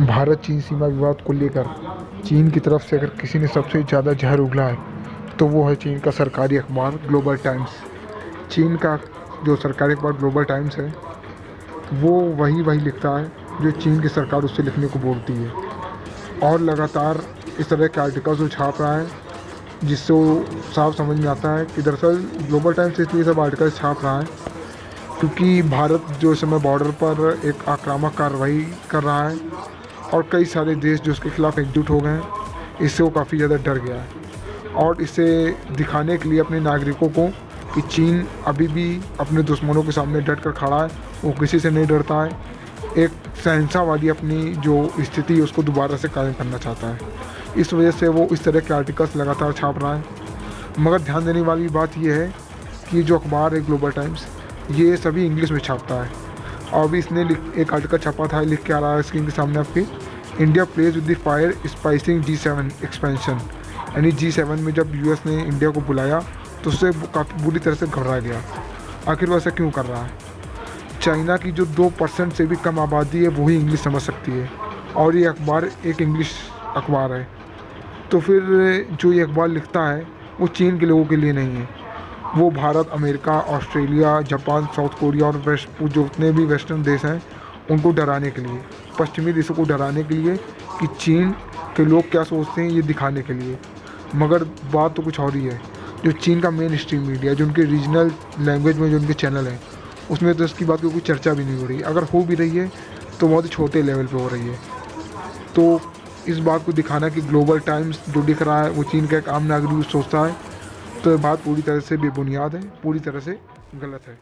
भारत चीन सीमा विवाद को लेकर चीन की तरफ से अगर किसी ने सबसे ज़्यादा जहर उगला है तो वो है चीन का सरकारी अखबार ग्लोबल टाइम्स। चीन का जो सरकारी अखबार ग्लोबल टाइम्स है वो वही लिखता है जो चीन की सरकार उससे लिखने को बोलती है, और लगातार इस तरह के आर्टिकल्स वो छाप रहा है जिससे वो साफ समझ में आता है कि दरअसल ग्लोबल टाइम्स इसलिए सब आर्टिकल्स छाप रहा है क्योंकि भारत जो इस समय बॉर्डर पर एक आक्रामक कार्रवाई कर रहा है और कई सारे देश जो उसके खिलाफ़ एकजुट हो गए हैं। इससे वो काफ़ी ज़्यादा डर गया है और इसे दिखाने के लिए अपने नागरिकों को कि चीन अभी भी अपने दुश्मनों के सामने डट कर खड़ा है, वो किसी से नहीं डरता है, एक शहंशाहवादी अपनी जो स्थिति है उसको दोबारा से कायम करना चाहता है। इस वजह से वो इस तरह के आर्टिकल्स लगातार छाप रहा है। मगर ध्यान देने वाली बात यह है कि जो अखबार है ग्लोबल टाइम्स ये सभी इंग्लिश में छापता है। और अभी इसने एक आर्टिकल छापा था, लिख के आ रहा है स्क्रीन के सामने आपके, India pledge with the fire spicing G7 expansion. यानी G7 में जब यूएस ने इंडिया को बुलाया तो उससे काफ़ी बुरी तरह से घबरा गया। आखिर वो ऐसा क्यों कर रहा है? चाइना की जो 2% से भी कम आबादी है वही इंग्लिश समझ सकती है और ये अखबार एक इंग्लिश अखबार है। तो फिर जो ये अखबार लिखता है वो चीन के लोगों के लिए नहीं है, वो Bharat, America, Australia, Japan, south Korea और जो उतने भी वेस्टर्न देश हैं उनको डराने के लिए, पश्चिमी देशों को डराने के लिए कि चीन के लोग क्या सोचते हैं ये दिखाने के लिए। मगर बात तो कुछ और ही है। जो चीन का मेन स्ट्रीम मीडिया, जो उनके रीजनल लैंग्वेज में जो उनके चैनल हैं उसमें तो इसकी बात की कोई चर्चा भी नहीं हो रही। अगर हो भी रही है तो बहुत ही छोटे लेवल पे हो रही है। तो इस बात को दिखाना कि ग्लोबल टाइम्स जो लिख रहा है वो चीन का एक आम नागरिक सोचता है, तो ये बात पूरी तरह से बेबुनियाद है, पूरी तरह से गलत है।